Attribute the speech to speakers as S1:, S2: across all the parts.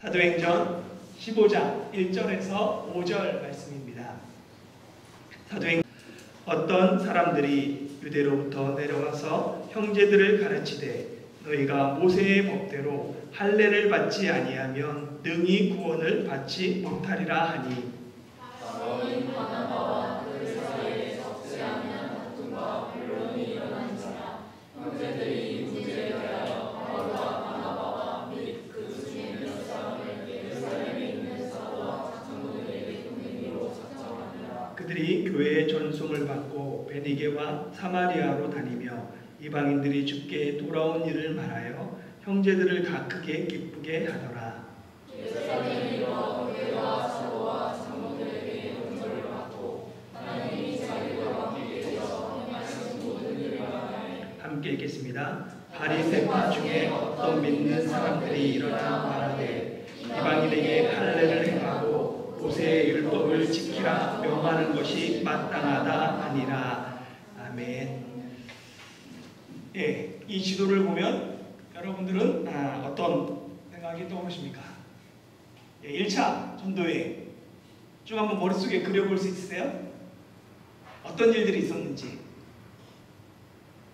S1: 사도행전 15장 1절에서 5절 말씀입니다. 어떤 사람들이 유대로부터 내려와서 형제들을 가르치되 너희가 모세의 법대로 할례를 받지 아니하면 능히 구원을 받지 못하리라 하니 그들이 교회의 전송을 받고 베니게와 사마리아로 다니며 이방인들이 주께 돌아온 일을 말하여 형제들을 가크게 기쁘게 하더라. 함께 읽겠습니다. 바리새파 중에 어떤 믿는 사람들이 일어나 말하되 이방인에게 할례를 행하고 모세의 율법을 지키라 명하는 것이 마땅하다 하니라. 아멘. 예, 이 지도를 보면 여러분들은 어떤 생각이 떠오르십니까? 예, 1차 전도여행 좀 한번 머릿속에 그려볼 수 있으세요? 어떤 일들이 있었는지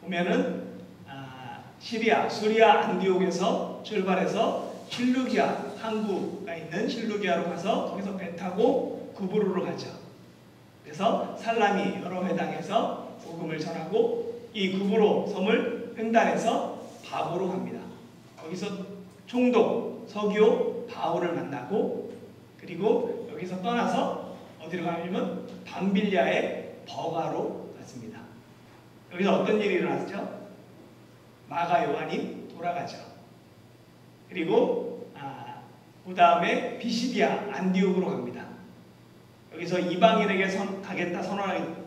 S1: 보면은 수리아 안디옥에서 출발해서 실루기아, 항구가 있는 실루기아로 가서 거기서 배 타고 구브로로 가죠. 그래서 살라미 여러 회당에서 복음을 전하고 이 구브로 섬을 횡단해서 바보로 갑니다. 거기서 총독 서기오 바울을 만나고 그리고 여기서 떠나서 어디로 가냐면 밤빌리아의 버가로 갔습니다. 여기서 어떤 일이 일어났죠? 마가 요한이 돌아가죠. 그리고 그 다음에 비시디아 안디옥으로 갑니다. 여기서 이방인에게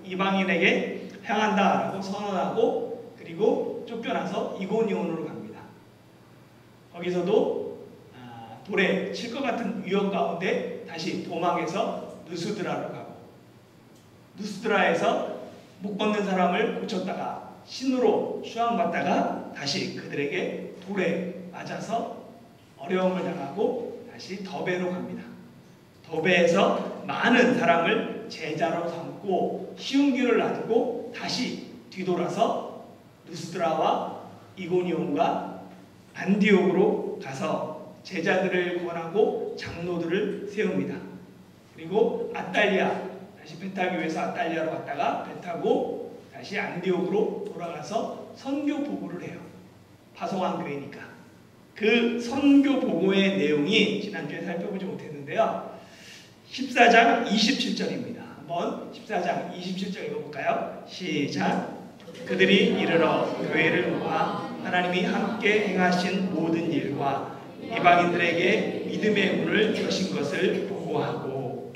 S1: 이방인에게 향한다라고 선언하고 그리고 쫓겨나서 이고니온으로 갑니다. 거기서도 돌에 칠 것 같은 위협 가운데 다시 도망해서 누스드라로 가고 누스드라에서 못 걷는 사람을 고쳤다가 신으로 수양받다가 다시 그들에게 돌에 맞아서 어려움을 당하고 다시 더베로 갑니다. 더베에서 많은 사람을 제자로 삼고 쉬운 길을 놔두고 다시 뒤돌아서 누스드라와 이고니온과 안디옥으로 가서 제자들을 구원하고 장로들을 세웁니다. 그리고 아탈리아 다시 배 타기 위해서 아탈리아로 갔다가 배 타고 다시 안디옥으로 돌아가서 선교 보고를 해요. 파송한 교회니까. 그 선교 보고의 내용이 지난주에 살펴보지 못했는데요. 14장 27절입니다. 한번 14장 27절 읽어볼까요? 시작! 그들이 이르러 교회를 모아 하나님이 함께 행하신 모든 일과 이방인들에게 믿음의 문을 여신 것을 보고하고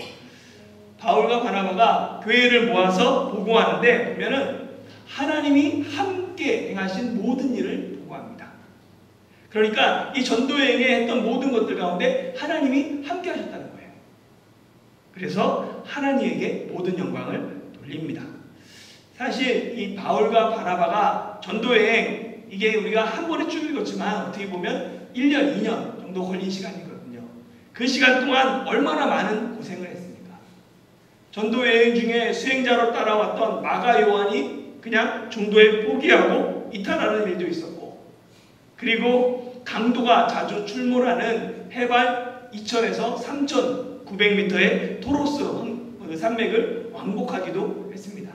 S1: 바울과 바나바가 교회를 모아서 보고하는데 보면은 하나님이 함께 행하신 모든 일을 보고합니다. 그러니까 이 전도여행에 했던 모든 것들 가운데 하나님이 함께 하셨다는 거예요. 그래서 하나님에게 모든 영광을 돌립니다. 사실 이 바울과 바나바가 전도여행 이게 우리가 한 번에 쭉 읽었지만 어떻게 보면 1년, 2년 정도 걸린 시간이거든요. 그 시간 동안 얼마나 많은 고생을 했습니까? 전도여행 중에 수행자로 따라왔던 마가 요한이 그냥 중도에 포기하고 이탈하는 일도 있었고 그리고 강도가 자주 출몰하는 해발 2000에서 3900m의 토로스 산맥을 왕복하기도 했습니다.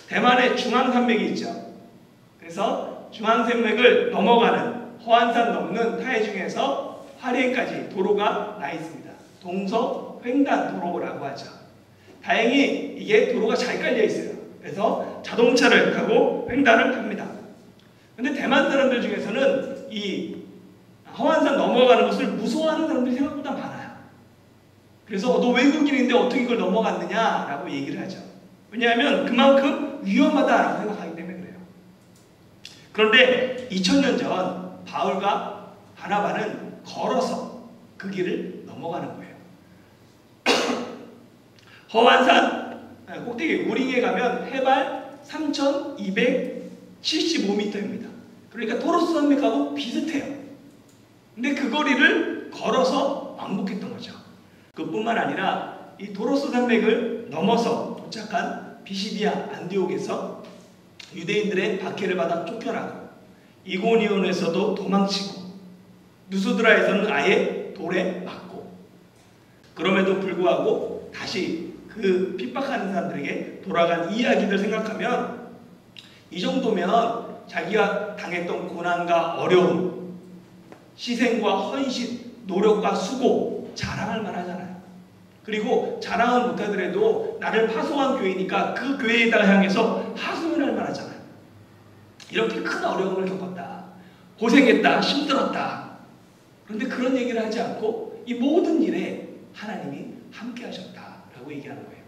S1: 대만에 중앙산맥이 있죠. 그래서 중앙산맥을 넘어가는 허안산 넘는 타해 중에서 화롄까지 도로가 나 있습니다. 동서 횡단 도로라고 하죠. 다행히 이게 도로가 잘 깔려 있어요. 그래서 자동차를 타고 횡단을 합니다. 그런데 대만 사람들 중에서는 이 허안산 넘어가는 것을 무서워하는 사람들이 생각보다 많아요. 그래서 너 외국인인데 어떻게 이걸 넘어갔느냐라고 얘기를 하죠. 왜냐하면 그만큼 위험하다라고 생각하기 때문에 그래요. 그런데 2000년 전 바울과 바나바는 걸어서 그 길을 넘어가는 거예요. 허안산 꼭대기 우링에 가면 해발 3275m입니다. 그러니까 토로스 산맥하고 비슷해요. 근데 그 거리를 걸어서 왕복했던 거죠. 그뿐만 아니라 이 도로스 산맥을 넘어서 도착한 비시디아 안디옥에서 유대인들의 박해를 받아 쫓겨나고 이고니온에서도 도망치고 누스드라에서는 아예 돌에 맞고 그럼에도 불구하고 다시 그 핍박하는 사람들에게 돌아간 이야기들 생각하면 이 정도면 자기가 당했던 고난과 어려움, 희생과 헌신, 노력과 수고 자랑할 만하잖아요. 그리고 자랑은 못하더라도 나를 파송한 교회니까 그 교회에다가 향해서 하소연할 만하잖아요. 이렇게 큰 어려움을 겪었다. 고생했다. 힘들었다. 그런데 그런 얘기를 하지 않고 이 모든 일에 하나님이 함께 하셨다라고 얘기하는 거예요.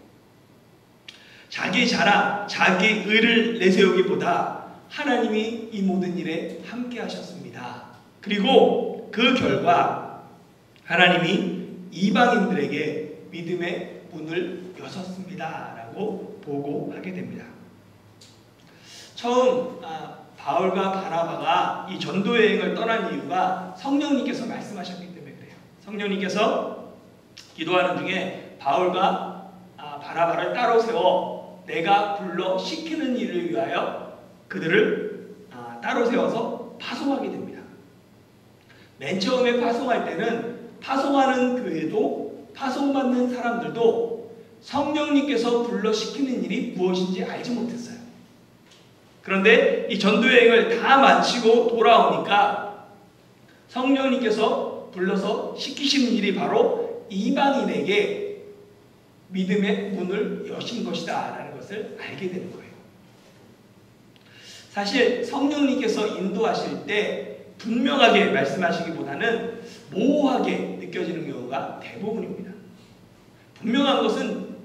S1: 자기 자랑, 자기 의를 내세우기보다 하나님이 이 모든 일에 함께 하셨습니다. 그리고 그 결과 하나님이 이방인들에게 믿음의 문을 여셨습니다. 라고 보고하게 됩니다. 처음 바울과 바나바가 이 전도여행을 떠난 이유가 성령님께서 말씀하셨기 때문에 그래요. 성령님께서 기도하는 중에 바울과 바나바를 따로 세워 내가 불러 시키는 일을 위하여 그들을 따로 세워서 파송하게 됩니다. 맨 처음에 파송할 때는 파송하는 교회도 파송받는 사람들도 성령님께서 불러 시키는 일이 무엇인지 알지 못했어요. 그런데 이 전도여행을 다 마치고 돌아오니까 성령님께서 불러서 시키시는 일이 바로 이방인에게 믿음의 문을 여신 것이다 라는 것을 알게 되는 거예요. 사실 성령님께서 인도하실 때 분명하게 말씀하시기보다는 모호하게 느껴지는 경우가 대부분입니다. 분명한 것은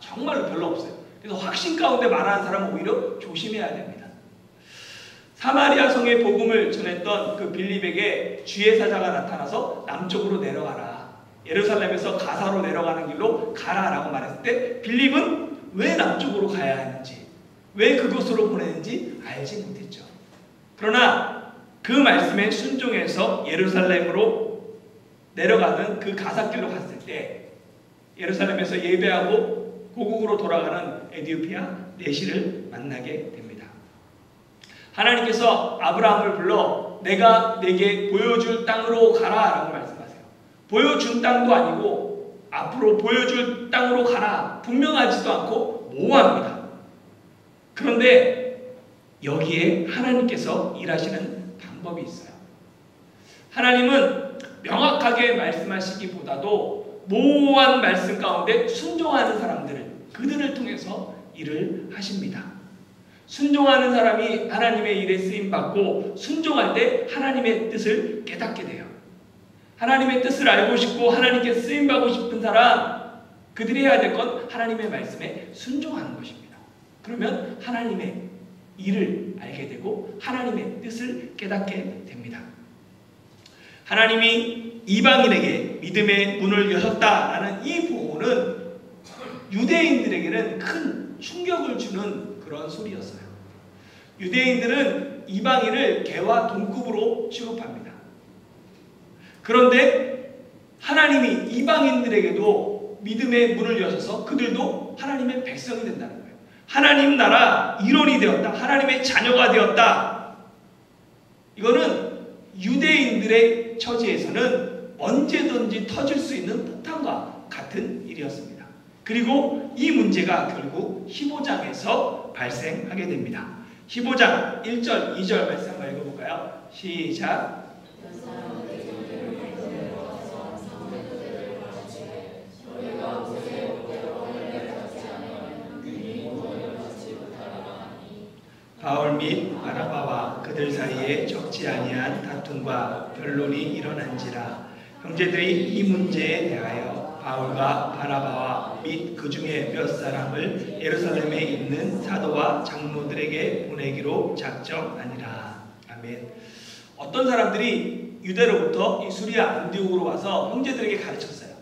S1: 정말로 별로 없어요. 그래서 확신 가운데 말하는 사람은 오히려 조심해야 됩니다. 사마리아 성의 복음을 전했던 그 빌립에게 주의 사자가 나타나서 남쪽으로 내려가라. 예루살렘에서 가사로 내려가는 길로 가라라고 말했을 때 빌립은 왜 남쪽으로 가야 하는지, 왜 그곳으로 보내는지 알지 못했죠. 그러나 그 말씀에 순종해서 예루살렘으로 내려가는 그 가사길로 갔을 때 예루살렘에서 예배하고 고국으로 돌아가는 에디오피아 내시를 만나게 됩니다. 하나님께서 아브라함을 불러 내가 내게 보여줄 땅으로 가라 라고 말씀하세요. 보여준 땅도 아니고 앞으로 보여줄 땅으로 가라. 분명하지도 않고 모호합니다. 그런데 여기에 하나님께서 일하시는 방법이 있어요. 하나님은 명확하게 말씀하시기보다도 모호한 말씀 가운데 순종하는 사람들을 그들을 통해서 일을 하십니다. 순종하는 사람이 하나님의 일에 쓰임받고 순종할 때 하나님의 뜻을 깨닫게 돼요. 하나님의 뜻을 알고 싶고 하나님께 쓰임받고 싶은 사람 그들이 해야 될 건 하나님의 말씀에 순종하는 것입니다. 그러면 하나님의 일을 알게 되고 하나님의 뜻을 깨닫게 됩니다. 하나님이 이방인에게 믿음의 문을 여셨다라는 이 보고는 유대인들에게는 큰 충격을 주는 그런 소리였어요. 유대인들은 이방인을 개와 동급으로 취급합니다. 그런데 하나님이 이방인들에게도 믿음의 문을 여셔서 그들도 하나님의 백성이 된다는 거예요. 하나님 나라 일원이 되었다. 하나님의 자녀가 되었다. 이거는 유대인들의 처지에서는 언제든지 터질 수 있는 폭탄과 같은 일이었습니다. 그리고 이 문제가 결국 15장에서 발생하게 됩니다. 15장 1절 2절 말씀 한번 읽어볼까요? 시작. 바울 및 바나바와 그들 사이에 적지 아니한 다툼과 변론이 일어난지라. 형제들이 이 문제에 대하여 바울과 바나바와 및 그 중에 몇 사람을 예루살렘에 있는 사도와 장로들에게 보내기로 작정하니라. 아멘. 어떤 사람들이 유대로부터 이 수리아 안디옥으로 와서 형제들에게 가르쳤어요.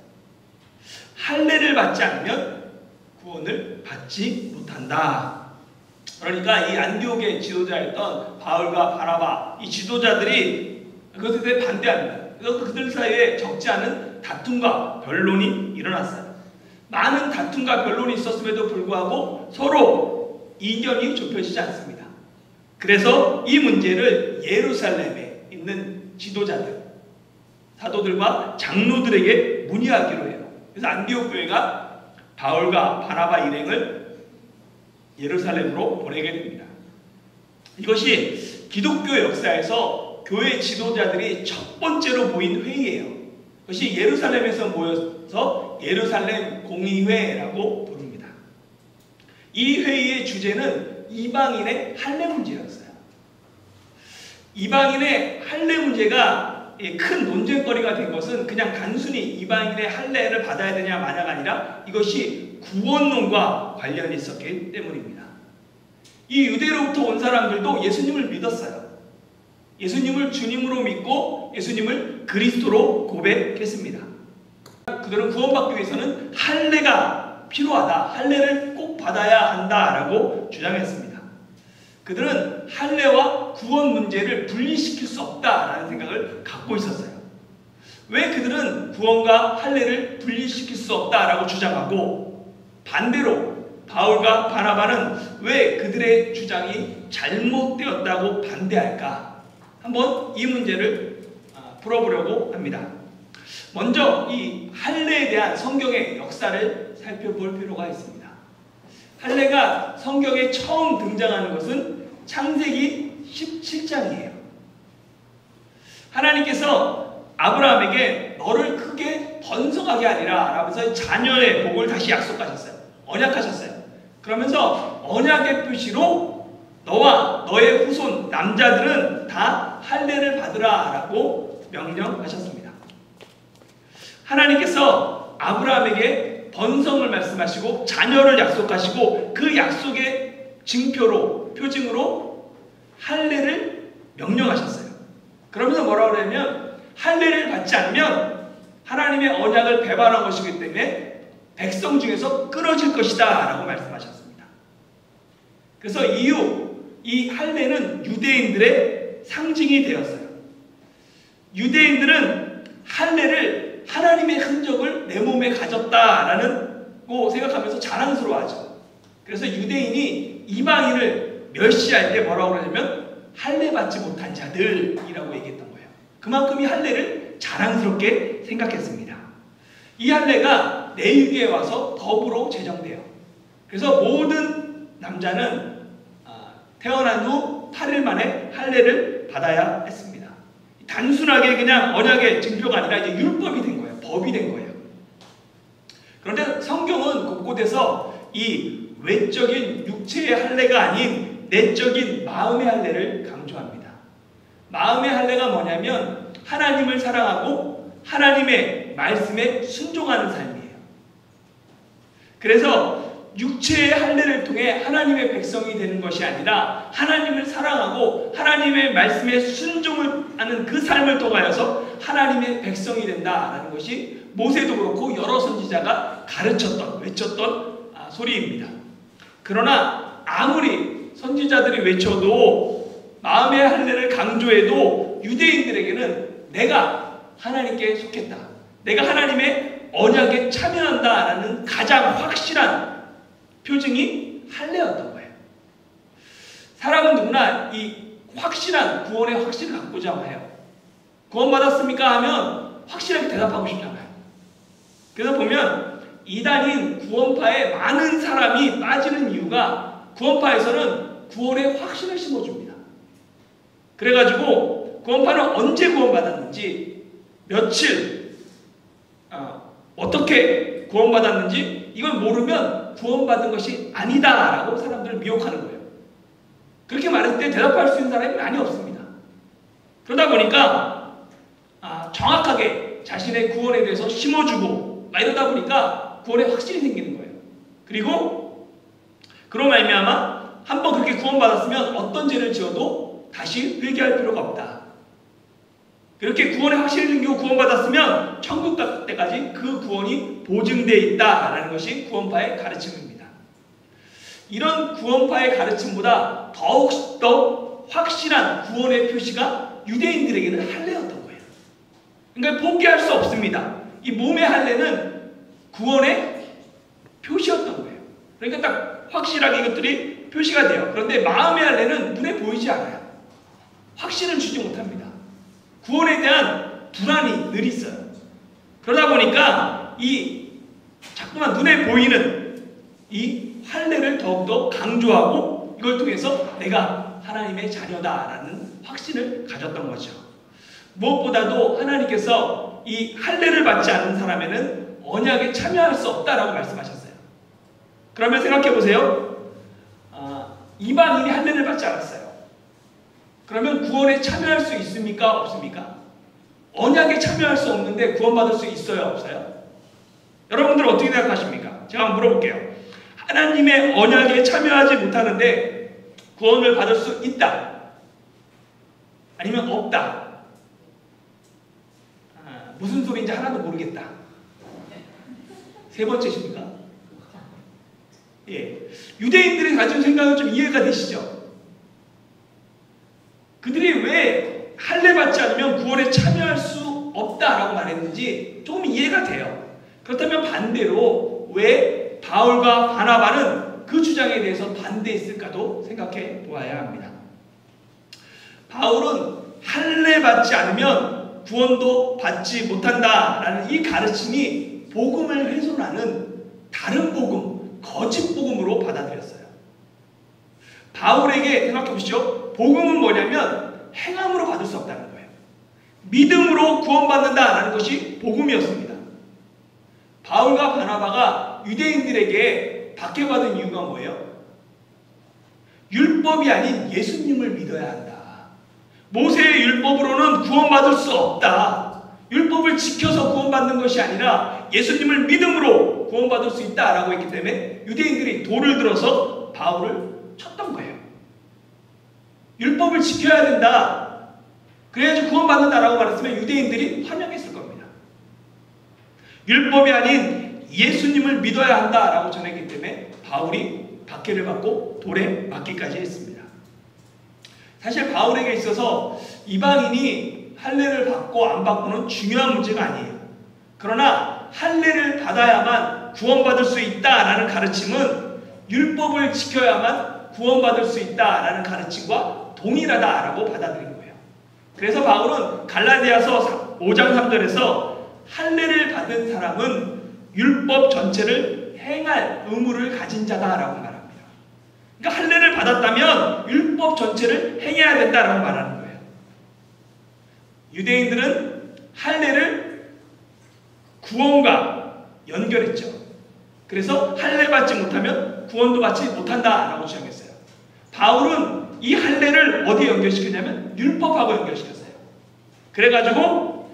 S1: 할례를 받지 않으면 구원을 받지 못한다. 그러니까 이 안디옥의 지도자였던 바울과 바나바 이 지도자들이 그것에 대해 반대합니다. 그래서 그들 사이에 적지 않은 다툼과 변론이 일어났어요. 많은 다툼과 변론이 있었음에도 불구하고 서로 이견이 좁혀지지 않습니다. 그래서 이 문제를 예루살렘에 있는 지도자들, 사도들과 장로들에게 문의하기로 해요. 그래서 안디옥 교회가 바울과 바나바 일행을 예루살렘으로 보내게 됩니다. 이것이 기독교 역사에서 교회 지도자들이 첫 번째로 모인 회의예요. 그것이 예루살렘에서 모여서 예루살렘 공의회라고 부릅니다. 이 회의의 주제는 이방인의 할례 문제였어요. 이방인의 할례 문제가 큰 논쟁거리가 된 것은 그냥 단순히 이방인의 할례를 받아야 되냐 마냐가 아니라 이것이 구원론과 관련이 있었기 때문입니다. 이 유대로부터 온 사람들도 예수님을 믿었어요. 예수님을 주님으로 믿고 예수님을 그리스도로 고백했습니다. 그들은 구원받기 위해서는 할례가 필요하다, 할례를 꼭 받아야 한다라고 주장했습니다. 그들은 할례와 구원 문제를 분리시킬 수 없다라는 생각을 갖고 있었어요. 왜 그들은 구원과 할례를 분리시킬 수 없다라고 주장하고 반대로 바울과 바나바는 왜 그들의 주장이 잘못되었다고 반대할까? 한번 이 문제를 풀어보려고 합니다. 먼저 이 할례에 대한 성경의 역사를 살펴볼 필요가 있습니다. 할례가 성경에 처음 등장하는 것은 창세기 17장이에요. 하나님께서 아브라함에게 너를 크게 번성하게 하리라 라면서 자녀의 복을 다시 약속하셨어요. 언약하셨어요. 그러면서 언약의 표시로 너와 너의 후손 남자들은 다 할례를 받으라 라고 명령하셨습니다. 하나님께서 아브라함에게 번성을 말씀하시고 자녀를 약속하시고 그 약속의 증표로 표징으로 할례를 명령하셨어요. 그러면서 뭐라고 그러냐면 할례를 받지 않으면 하나님의 언약을 배반한 것이기 때문에 백성 중에서 끊어질 것이다 라고 말씀하셨습니다. 그래서 이후 이 할례는 유대인들의 상징이 되었어요. 유대인들은 할례를 하나님의 흔적을 내 몸에 가졌다라는 거 생각하면서 자랑스러워하죠. 그래서 유대인이 이방인을 멸시할 때 뭐라고 그러냐면 할례 받지 못한 자들이라고 얘기했던 거예요. 그만큼 이 할례를 자랑스럽게 생각했습니다. 이 할례가 내유기에 와서 법으로 제정돼요. 그래서 모든 남자는 태어난 후 8일 만에 할례를 받아야 했습니다. 단순하게 그냥 언약의 증표가 아니라 이제 율법이 된 거예요. 법이 된 거예요. 그런데 성경은 곳곳에서 이 외적인 육체의 할례가 아닌 내적인 마음의 할례를 강조합니다. 마음의 할례가 뭐냐면 하나님을 사랑하고 하나님의 말씀에 순종하는 삶이에요. 그래서 육체의 할례를 통해 하나님의 백성이 되는 것이 아니라 하나님을 사랑하고 하나님의 말씀에 순종을 하는 그 삶을 통하여서 하나님의 백성이 된다라는 것이 모세도 그렇고 여러 선지자가 가르쳤던, 외쳤던 소리입니다. 그러나 아무리 선지자들이 외쳐도 마음의 할례를 강조해도 유대인들에게는 내가 하나님께 속했다, 내가 하나님의 언약에 참여한다라는 가장 확실한 표징이 할례였던 거예요. 사람은 누구나 이 확실한 구원의 확신을 갖고자 해요. 구원받았습니까? 하면 확실하게 대답하고 싶잖아요. 그래서 보면 이단인 구원파에 많은 사람이 빠지는 이유가 구원파에서는 구원의 확신을 심어줍니다. 그래가지고 구원파는 언제 구원받았는지, 며칠, 어떻게 구원받았는지 이걸 모르면 구원받은 것이 아니다라고 사람들을 미혹하는 거예요. 그렇게 말했을 때 대답할 수 있는 사람이 많이 없습니다. 그러다 보니까 정확하게 자신의 구원에 대해서 심어주고 이러다 보니까 구원에 확신이 생기는 거예요. 그리고 그로 말미암아 한번 그렇게 구원받았으면 어떤 죄를 지어도 다시 회개할 필요가 없다. 그렇게 구원에 확신이 생기고 구원받았으면 천국 갈 때까지 그 구원이 보증되어 있다라는 것이 구원파의 가르침입니다. 이런 구원파의 가르침보다 더욱 더 확실한 구원의 표시가 유대인들에게는 할례였던 거예요. 그러니까 포기할 수 없습니다. 이 몸의 할례는 구원의 표시였던 거예요. 그러니까 딱 확실하게 이것들이 표시가 돼요. 그런데 마음의 할례는 눈에 보이지 않아요. 확신을 주지 못합니다. 구원에 대한 불안이 늘 있어요. 그러다 보니까 이 자꾸만 눈에 보이는 이 할례를 더욱더 강조하고 이걸 통해서 내가 하나님의 자녀다라는 확신을 가졌던 거죠. 무엇보다도 하나님께서 이 할례를 받지 않는 사람에는 언약에 참여할 수 없다라고 말씀하셨어요. 그러면 생각해 보세요. 이방인이 할례를 받지 않았어요. 그러면 구원에 참여할 수 있습니까? 없습니까? 언약에 참여할 수 없는데 구원받을 수 있어요? 없어요? 여러분들 어떻게 생각하십니까? 제가 한번 물어볼게요. 하나님의 언약에 참여하지 못하는데 구원을 받을 수 있다. 아니면 없다. 무슨 소리인지 하나도 모르겠다. 세 번째십니까? 예. 유대인들이 가진 생각은 좀 이해가 되시죠? 그들이 왜 할례 받지 않으면 구원에 참여할 수 없다라고 말했는지 조금 이해가 돼요. 그렇다면 반대로 왜 바울과 바나바는 그 주장에 대해서 반대했을까도 생각해 보아야 합니다. 바울은 할례 받지 않으면 구원도 받지 못한다라는 이 가르침이 복음을 훼손하는 다른 복음, 거짓 복음으로 받아들였어요. 바울에게 생각해 보시죠. 복음은 뭐냐면 행함으로 받을 수 없다는 거예요. 믿음으로 구원받는다라는 것이 복음이었습니다. 바울과 바나바가 유대인들에게 박해받은 이유가 뭐예요? 율법이 아닌 예수님을 믿어야 한다. 모세의 율법으로는 구원받을 수 없다. 율법을 지켜서 구원받는 것이 아니라 예수님을 믿음으로 구원받을 수 있다라고 했기 때문에 유대인들이 돌을 들어서 바울을 쳤던 거예요. 율법을 지켜야 된다. 그래야지 구원받는다라고 말했으면 유대인들이 환영했을 겁니다. 율법이 아닌 예수님을 믿어야 한다라고 전했기 때문에 바울이 박해를 받고 돌에 맞기까지 했습니다. 사실 바울에게 있어서 이방인이 할례를 받고 안 받고는 중요한 문제가 아니에요. 그러나 할례를 받아야만 구원받을 수 있다라는 가르침은 율법을 지켜야만 구원받을 수 있다라는 가르침과 동일하다라고 받아들인 거예요. 그래서 바울은 갈라디아서 5장 3절에서 할례를 받은 사람은 율법 전체를 행할 의무를 가진 자다라고 말합니다. 그러니까 할례를 받았다면 율법 전체를 행해야 된다라고 말하는 거예요. 유대인들은 할례를 구원과 연결했죠. 그래서 할례 받지 못하면 구원도 받지 못한다라고 주장했어요. 바울은 이 할례를 어디에 연결시켰냐면 율법하고 연결시켰어요. 그래가지고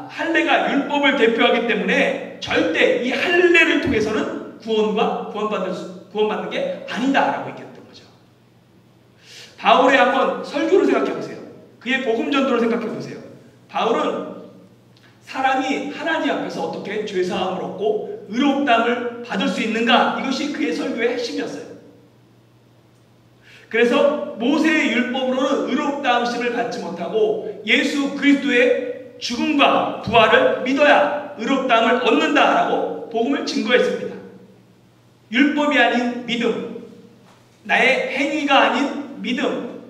S1: 할례가 율법을 대표하기 때문에 절대 이 할례를 통해서는 구원받는 게 아니다라고 얘기했던 거죠. 바울의 한번 설교를 생각해 보세요. 그의 복음 전도를 생각해 보세요. 바울은 사람이 하나님 앞에서 어떻게 죄사함을 얻고 의롭다함을 받을 수 있는가, 이것이 그의 설교의 핵심이었어요. 그래서 모세의 율법으로는 의롭다함심을 받지 못하고 예수 그리스도의 죽음과 부활을 믿어야 의롭다함을 얻는다라고 복음을 증거했습니다. 율법이 아닌 믿음, 나의 행위가 아닌 믿음,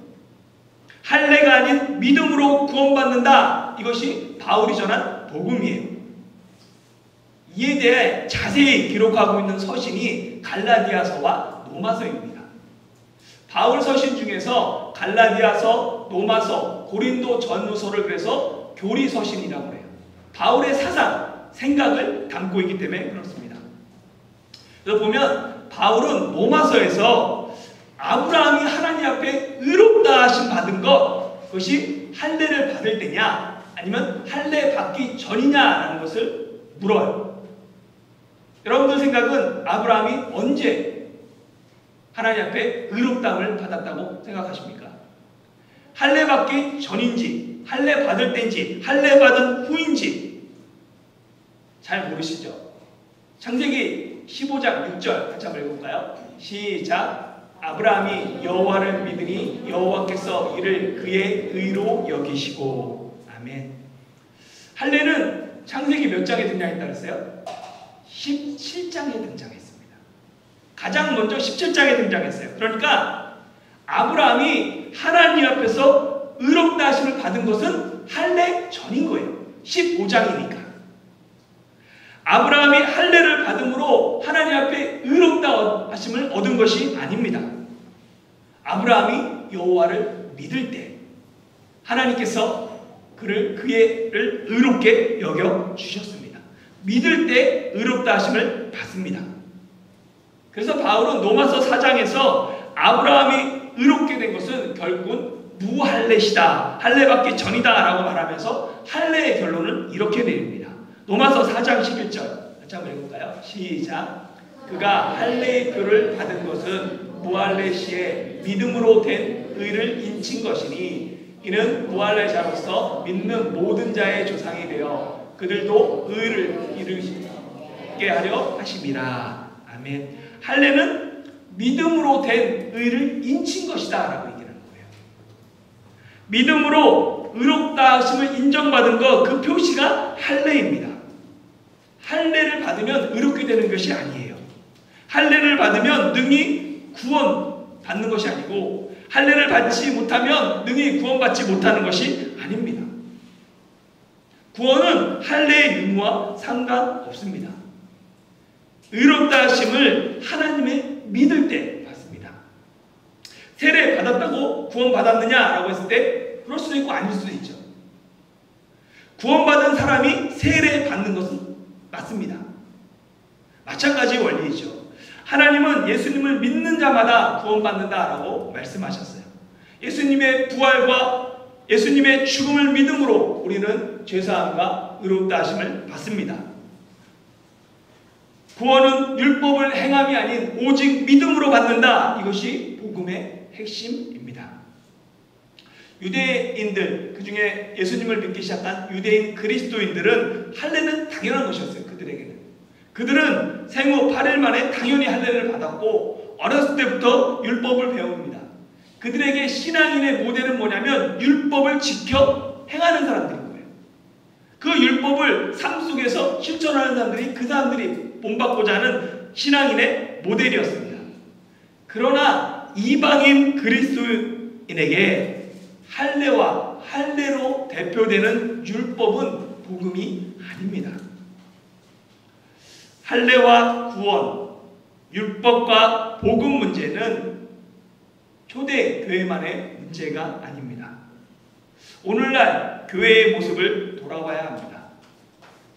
S1: 할례가 아닌 믿음으로 구원받는다. 이것이 바울이 전한 복음이에요. 이에 대해 자세히 기록하고 있는 서신이 갈라디아서와 로마서입니다. 바울 서신 중에서 갈라디아서, 로마서, 고린도 전후서를 그래서 교리 서신이라고 해요. 바울의 사상, 생각을 담고 있기 때문에 그렇습니다. 그래서 보면 바울은 로마서에서 아브라함이 하나님 앞에 의롭다 하심 받은 그것이 할례를 받을 때냐 아니면 할례 받기 전이냐라는 것을 물어요. 여러분들 생각은 아브라함이 언제 하나님 앞에 의롭다함을 받았다고 생각하십니까? 할례 받기 전인지 할례 받을 때인지 할례 받은 후인지 잘 모르시죠? 창세기 15장 6절 같이 한번 읽어볼까요? 시작. 아브라함이 여호와를 믿으니 여호와께서 이를 그의 의로 여기시고. 아멘. 할례는 창세기 몇 장에 등장했다 그랬어요? 17장에 등장했습니다. 가장 먼저 17장에 등장했어요. 그러니까 아브라함이 하나님 앞에서 의롭다 하심을 받은 것은 할례 전인 거예요. 15장이니까. 아브라함이 할례를 받음으로 하나님 앞에 의롭다 하심을 얻은 것이 아닙니다. 아브라함이 여호와를 믿을 때 하나님께서 그의 의롭게 여겨 주셨습니다. 믿을 때 의롭다 하심을 받습니다. 그래서 바울은 로마서 4장에서 아브라함이 의롭게 된 것은 결국은 무할례시다, 할례 받기 전이다 라고 말하면서 할례의 결론을 이렇게 내립니다. 로마서 4장 11절 같이 한번 읽어볼까요? 시작. 그가 할례의 표를 받은 것은 무할례 시에 믿음으로 된 의를 인친 것이니 이는 무할례 자로서 믿는 모든 자의 조상이 되어 그들도 의를 이루게 하려 하심이라. 아멘. 할례는 믿음으로 된 의를 인친 것이다 라고 얘기하는 거예요. 믿음으로 의롭다 하심을 인정받은 것, 그 표시가 할례입니다. 할례를 받으면 의롭게 되는 것이 아니에요. 할례를 받으면 능히 구원 받는 것이 아니고 할례를 받지 못하면 능히 구원받지 못하는 것이 아닙니다. 구원은 할례의 유무와 상관없습니다. 의롭다 하심을 하나님의 믿을 때 받습니다. 세례 받았다고 구원 받았느냐라고 했을 때 그럴 수도 있고 아닐 수도 있죠. 구원받은 사람이 세례 받는 것은 맞습니다. 마찬가지 원리이죠. 하나님은 예수님을 믿는 자마다 구원받는다라고 말씀하셨어요. 예수님의 부활과 예수님의 죽음을 믿음으로 우리는 죄사함과 의롭다 하심을 받습니다. 구원은 율법을 행함이 아닌 오직 믿음으로 받는다. 이것이 복음의 핵심입니다. 유대인들, 그 중에 예수님을 믿기 시작한 유대인 그리스도인들은 할례는 당연한 것이었어요. 그들에게는. 그들은 생후 8일 만에 당연히 할례를 받았고 어렸을 때부터 율법을 배웁니다. 그들에게 신앙인의 모델은 뭐냐면 율법을 지켜 행하는 사람들인 거예요. 그 율법을 삶 속에서 실천하는 사람들이 그 사람들이 본받고자 하는 신앙인의 모델이었습니다. 그러나 이방인 그리스도인에게 할례와 할례로 대표되는 율법은 복음이 아닙니다. 할례와 구원, 율법과 복음 문제는 초대 교회만의 문제가 아닙니다. 오늘날 교회의 모습을 돌아봐야 합니다.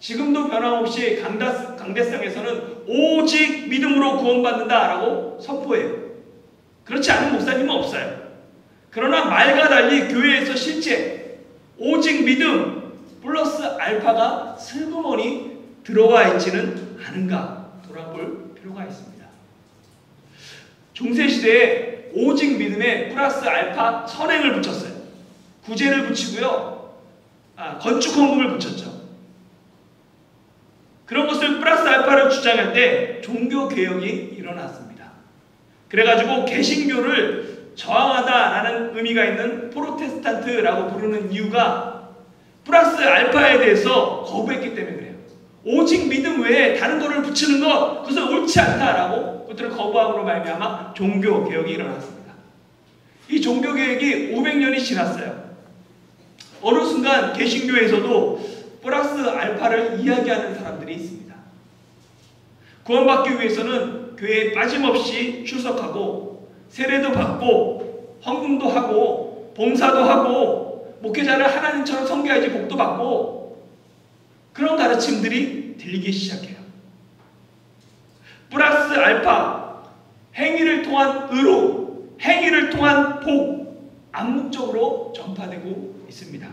S1: 지금도 변함없이 강대상에서는 오직 믿음으로 구원받는다라고 선포해요. 그렇지 않은 목사님은 없어요. 그러나 말과 달리 교회에서 실제 오직 믿음 플러스 알파가 슬그머니 들어와 있지는 않은가 돌아볼 필요가 있습니다. 중세시대에 오직 믿음에 플러스 알파 선행을 붙였어요. 구제를 붙이고요. 건축 헌금을 붙였죠. 그런 것을 플러스 알파를 주장할 때 종교개혁이 일어났습니다. 그래가지고 개신교를 저항하다라는 의미가 있는 프로테스탄트라고 부르는 이유가 플러스 알파에 대해서 거부했기 때문에 그래요. 오직 믿음 외에 다른 거를 붙이는 것, 그것은 옳지 않다라고 그것들을 거부함으로 말미암아 종교개혁이 일어났습니다. 이 종교개혁이 500년이 지났어요. 어느 순간 개신교에서도 플러스 알파를 이야기하는 사람들이 있습니다. 구원받기 위해서는 교회에 빠짐없이 출석하고 세례도 받고 헌금도 하고 봉사도 하고 목회자를 하나님처럼 섬겨야지 복도 받고 그런 가르침들이 들리기 시작해요. 플러스 알파, 행위를 통한 의로, 행위를 통한 복, 암묵적으로 전파되고 있습니다.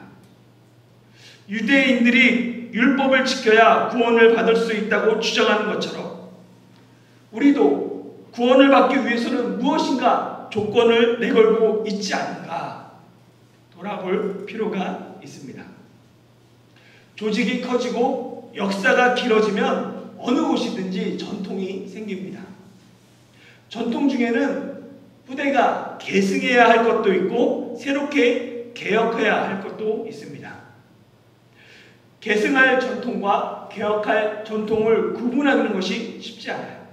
S1: 유대인들이 율법을 지켜야 구원을 받을 수 있다고 주장하는 것처럼 우리도 구원을 받기 위해서는 무엇인가 조건을 내걸고 있지 않은가 돌아볼 필요가 있습니다. 조직이 커지고 역사가 길어지면 어느 곳이든지 전통이 생깁니다. 전통 중에는 후대가 계승해야 할 것도 있고 새롭게 개혁해야 할 것도 있습니다. 계승할 전통과 개혁할 전통을 구분하는 것이 쉽지 않아요.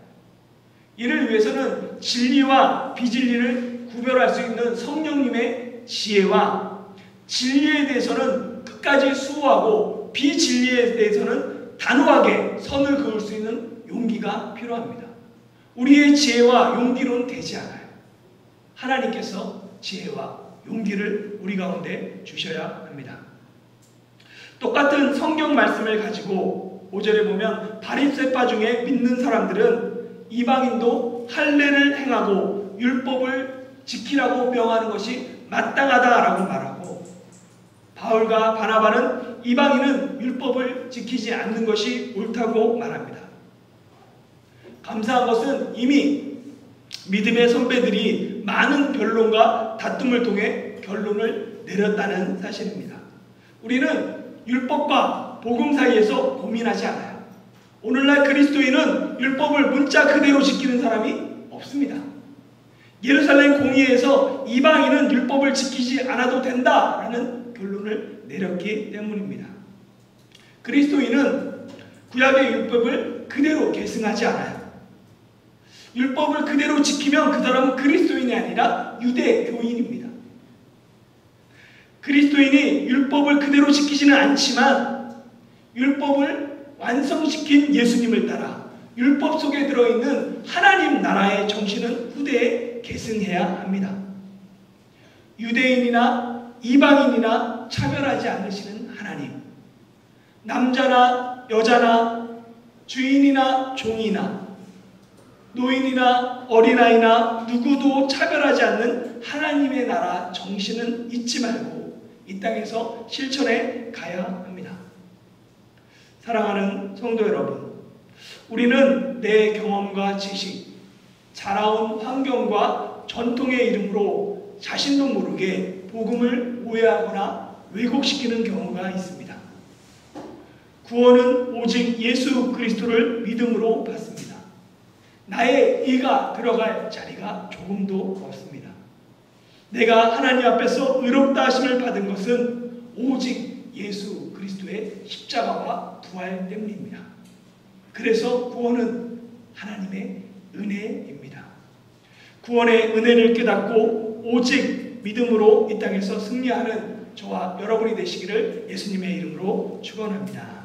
S1: 이를 위해서는 진리와 비진리를 구별할 수 있는 성령님의 지혜와 진리에 대해서는 끝까지 수호하고 비진리에 대해서는 단호하게 선을 그을 수 있는 용기가 필요합니다. 우리의 지혜와 용기로는 되지 않아요. 하나님께서 지혜와 용기를 우리 가운데 주셔야 합니다. 똑같은 성경 말씀을 가지고 5절에 보면 바리새파 중에 믿는 사람들은 이방인도 할례를 행하고 율법을 지키라고 명하는 것이 마땅하다라고 말하고, 바울과 바나바는 이방인은 율법을 지키지 않는 것이 옳다고 말합니다. 감사한 것은 이미 믿음의 선배들이 많은 변론과 다툼을 통해 결론을 내렸다는 사실입니다. 우리는 율법과 복음 사이에서 고민하지 않아요. 오늘날 그리스도인은 율법을 문자 그대로 지키는 사람이 없습니다. 예루살렘 공의회에서 이방인은 율법을 지키지 않아도 된다라는 결론을 내렸기 때문입니다. 그리스도인은 구약의 율법을 그대로 계승하지 않아요. 율법을 그대로 지키면 그 사람은 그리스도인이 아니라 유대교인입니다. 그리스도인이 율법을 그대로 지키지는 않지만 율법을 완성시킨 예수님을 따라 율법 속에 들어있는 하나님 나라의 정신은 후대에 계승해야 합니다. 유대인이나 이방인이나 차별하지 않으시는 하나님, 남자나 여자나 주인이나 종이나 노인이나 어린아이나 누구도 차별하지 않는 하나님의 나라 정신은 잊지 말고 이 땅에서 실천해 가야 합니다. 사랑하는 성도 여러분, 우리는 내 경험과 지식, 자라온 환경과 전통의 이름으로 자신도 모르게 복음을 오해하거나 왜곡시키는 경우가 있습니다. 구원은 오직 예수 그리스도를 믿음으로 받습니다. 나의 의가 들어갈 자리가 조금도 없습니다. 내가 하나님 앞에서 의롭다 하심을 받은 것은 오직 예수 그리스도의 십자가와 부활 때문입니다. 그래서 구원은 하나님의 은혜입니다. 구원의 은혜를 깨닫고 오직 믿음으로 이 땅에서 승리하는 저와 여러분이 되시기를 예수님의 이름으로 축원합니다.